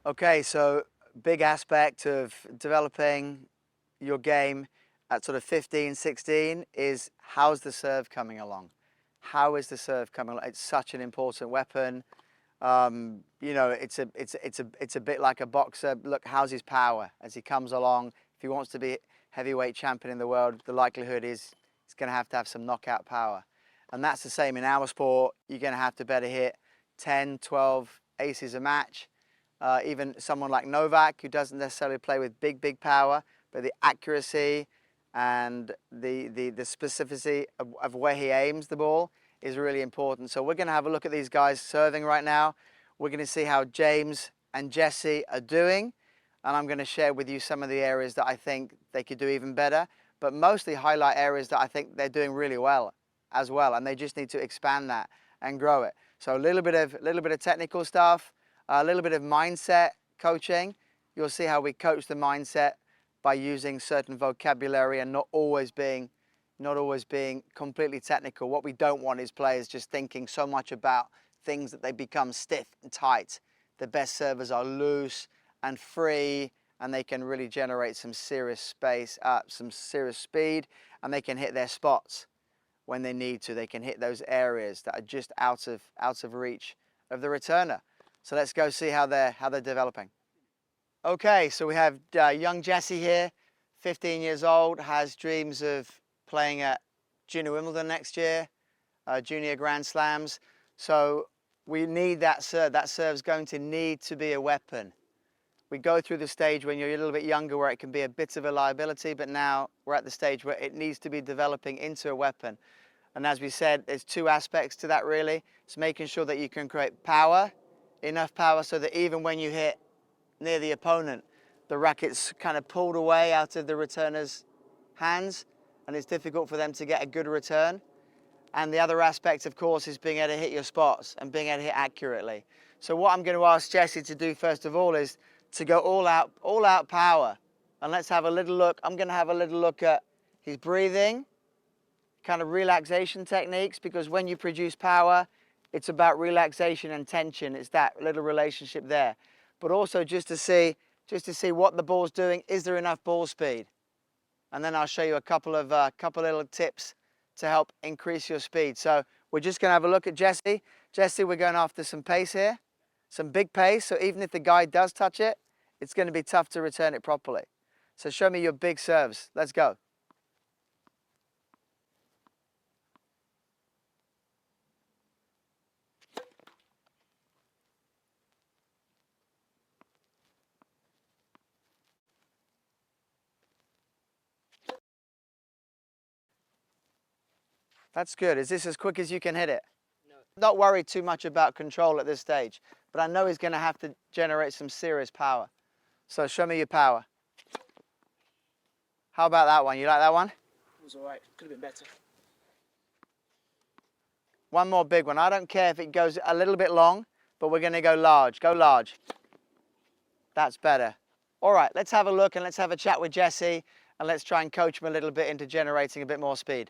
Okay, so big aspect of developing your game at sort of 15, 16 is how's the serve coming along? How is the serve coming along? It's such an important weapon. You know, it's a bit like a boxer. Look, how's his power as he comes along? If he wants to be heavyweight champion in the world, the likelihood is he's going to have some knockout power. And that's the same in our sport. You're going to have to better hit 10, 12 aces a match. Even someone like Novak, who doesn't necessarily play with big power, but the accuracy and the specificity of where he aims the ball is really important. So we're going to have a look at these guys serving right now. We're going to see how James and Jesse are doing, and I'm going to share with you some of the areas that I think they could do even better, but mostly highlight areas that I think they're doing really well as well, and they just need to expand that and grow it. So a little bit of technical stuff, a little bit of mindset coaching. You'll see how we coach the mindset by using certain vocabulary and not always being completely technical. What we don't want is players just thinking so much about things that they become stiff and tight. The best servers are loose and free, and they can really generate some serious space, some serious speed, and they can hit their spots when they need to. They can hit those areas that are just out of reach of the returner. So let's go see how they're developing. Okay, so we have young Jesse here, 15 years old, has dreams of playing at Junior Wimbledon next year, Junior Grand Slams. So we need that serve. That serve's going to need to be a weapon. We go through the stage when you're a little bit younger where it can be a bit of a liability, but now we're at the stage where it needs to be developing into a weapon. And as we said, there's two aspects to that really. It's making sure that you can create power, enough power so that even when you hit near the opponent, the racket's kind of pulled away out of the returner's hands and it's difficult for them to get a good return. And the other aspect, of course, is being able to hit your spots and being able to hit accurately. So what I'm going to ask Jesse to do first of all is to go all out power. And let's have a little look. I'm going to have a little look at his breathing, kind of relaxation techniques, because when you produce power, it's about relaxation and tension. It's that little relationship there. But also just to see what the ball's doing. Is there enough ball speed? And then I'll show you a couple little tips to help increase your speed. So we're just going to have a look at Jesse. Jesse, we're going after some pace here, some big pace. So even if the guy does touch it, it's going to be tough to return it properly. So show me your big serves. Let's go. That's good. Is this as quick as you can hit it? No. Not worried too much about control at this stage, but I know he's going to have to generate some serious power. So show me your power. How about that one? You like that one? It was all right. Could have been better. One more big one. I don't care if it goes a little bit long, but we're going to go large. Go large. That's better. All right, let's have a look and let's have a chat with Jesse and let's try and coach him a little bit into generating a bit more speed.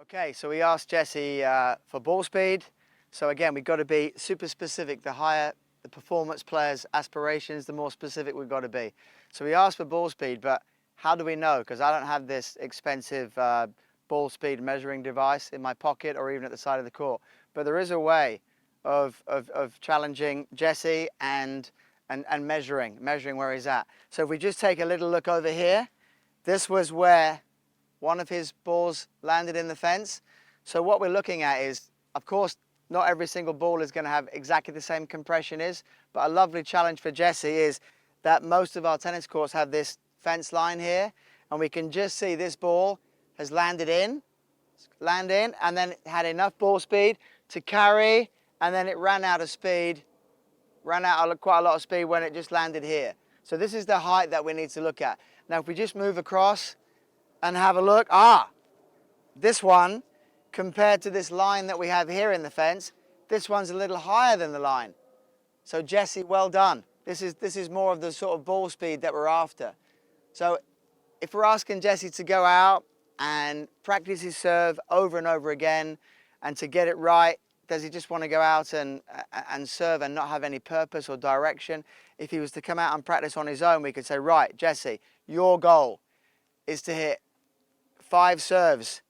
Okay, so we asked Jesse for ball speed. So again, we've got to be super specific. The higher the performance player's aspirations, the more specific we've got to be. So we asked for ball speed, but how do we know? Because I don't have this expensive ball speed measuring device in my pocket or even at the side of the court. But there is a way of challenging Jesse and measuring where he's at. So if we just take a little look over here, this was where one of his balls landed in the fence. So what we're looking at is, of course, not every single ball is going to have exactly the same compression but a lovely challenge for Jesse is that most of our tennis courts have this fence line here, and we can just see this ball has landed in, and then it had enough ball speed to carry, and then it ran out of speed, quite a lot of speed when it just landed here. So this is the height that we need to look at. Now if we just move across and have a look, this one, compared to this line that we have here in the fence, this one's a little higher than the line. So Jesse, well done. This is more of the sort of ball speed that we're after. So if we're asking Jesse to go out and practice his serve over and over again and to get it right, Does he just want to go out and serve and not have any purpose or direction? If he was to come out and practice on his own, we could say, right, Jesse, your goal is to hit 5 serves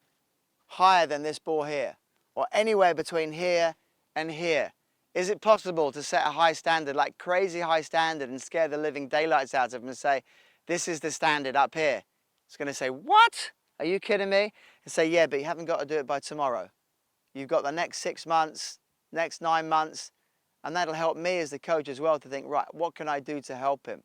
higher than this ball here, or anywhere between here and here. Is it possible to set a high standard, like crazy high standard, and scare the living daylights out of him and say, this is the standard up here? It's going to say, what? Are you kidding me? And say, yeah, but you haven't got to do it by tomorrow. You've got the next 6 months, next 9 months, and that'll help me as the coach as well to think, right, what can I do to help him?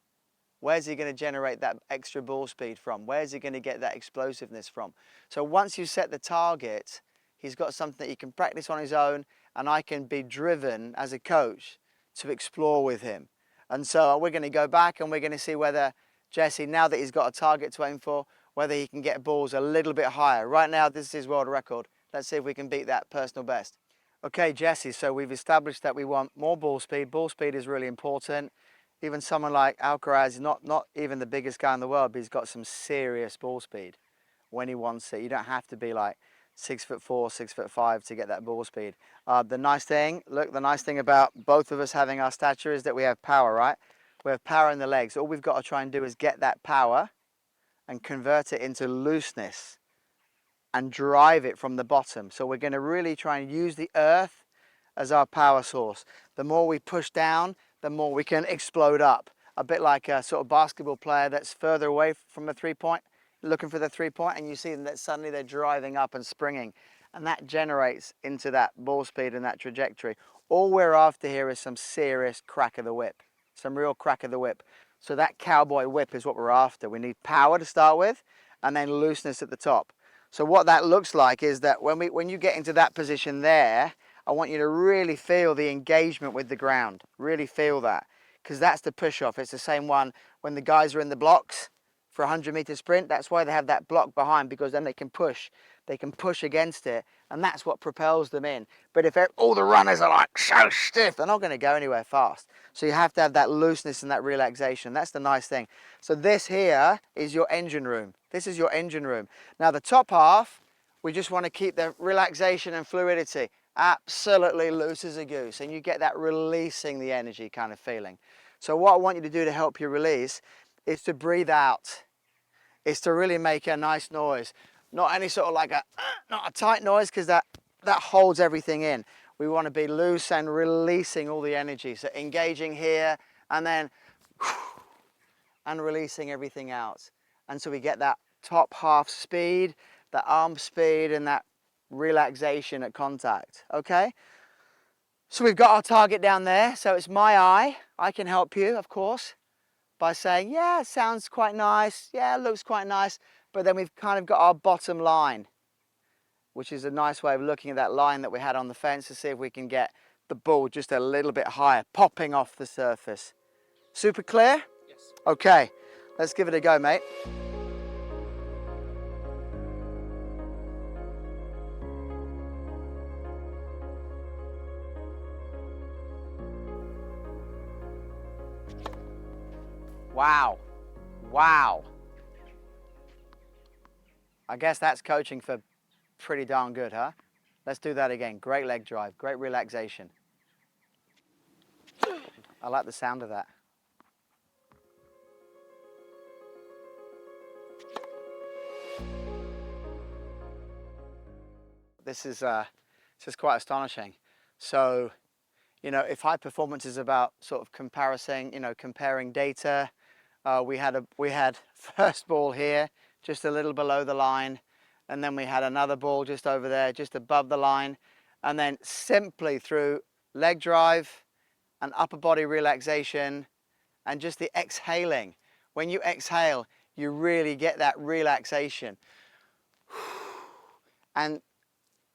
Where's he going to generate that extra ball speed from? Where's he going to get that explosiveness from? So once you set the target, he's got something that he can practice on his own, and I can be driven as a coach to explore with him. And so we're going to go back and we're going to see whether Jesse, now that he's got a target to aim for, whether he can get balls a little bit higher. Right now, this is his world record. Let's see if we can beat that personal best. Okay, Jesse, so we've established that we want more ball speed. Ball speed is really important. Even someone like Alcaraz is not even the biggest guy in the world, but he's got some serious ball speed when he wants it. You don't have to be like 6'4", 6'5" to get that ball speed. The nice thing about both of us having our stature is that we have power, right? We have power in the legs. All we've got to try and do is get that power and convert it into looseness and drive it from the bottom. So we're going to really try and use the earth as our power source. The more we push down, the more we can explode up. A bit like a sort of basketball player that's further away from the 3-point, looking for the 3-point, and you see them that suddenly they're driving up and springing. And that generates into that ball speed and that trajectory. All we're after here is some serious crack of the whip, some real crack of the whip. So that cowboy whip is what we're after. We need power to start with, and then looseness at the top. So what that looks like is that when you get into that position there, I want you to really feel the engagement with the ground. Really feel that, because that's the push-off. It's the same one when the guys are in the blocks for a 100-meter sprint. That's why they have that block behind, because then they can push. They can push against it, and that's what propels them in. But if all the runners are like so stiff, they're not going to go anywhere fast. So you have to have that looseness and that relaxation. That's the nice thing. So this here is your engine room. This is your engine room. Now the top half, we just want to keep the relaxation and fluidity absolutely loose as a goose, and you get that releasing the energy kind of feeling. So what I want you to do to help you release is to breathe out. It's to really make a nice noise. Not any sort of like not a tight noise, because that holds everything in. We want to be loose and releasing all the energy. So engaging here and then and releasing everything out. And so we get that top half speed, that arm speed, and that relaxation at contact. Okay? So we've got our target down there. So it's my eye. I can help you, of course, by saying, yeah, it sounds quite nice. Yeah, it looks quite nice. But then we've kind of got our bottom line, which is a nice way of looking at that line that we had on the fence to see if we can get the ball just a little bit higher, popping off the surface. Super clear? Yes. Okay, let's give it a go, mate. Wow. Wow. I guess that's coaching for pretty darn good, huh? Let's do that again. Great leg drive, great relaxation. I like the sound of that. This is quite astonishing. So, you know, if high performance is about sort of comparing data, we had first ball here, just a little below the line, and then we had another ball just over there, just above the line, and then simply through leg drive and upper body relaxation and just the exhaling. When you exhale, you really get that relaxation. And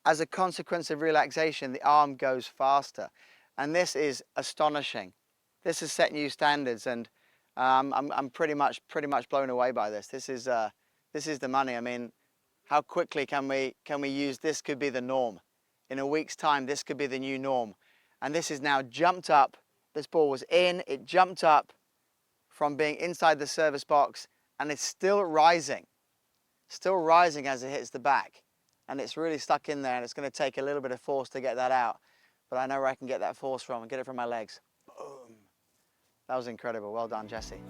as a consequence of relaxation, the arm goes faster. And this is astonishing. This has set new standards, and I'm pretty much blown away by this. This is the money. I mean, how quickly can we use this? Could be the norm. In a week's time, this could be the new norm. And this is now jumped up. This ball was in, it jumped up from being inside the service box, and it's still rising as it hits the back. And it's really stuck in there, and it's going to take a little bit of force to get that out. but I know where I can get that force from and get it from my legs. Boom. That was incredible. Well done, Jesse.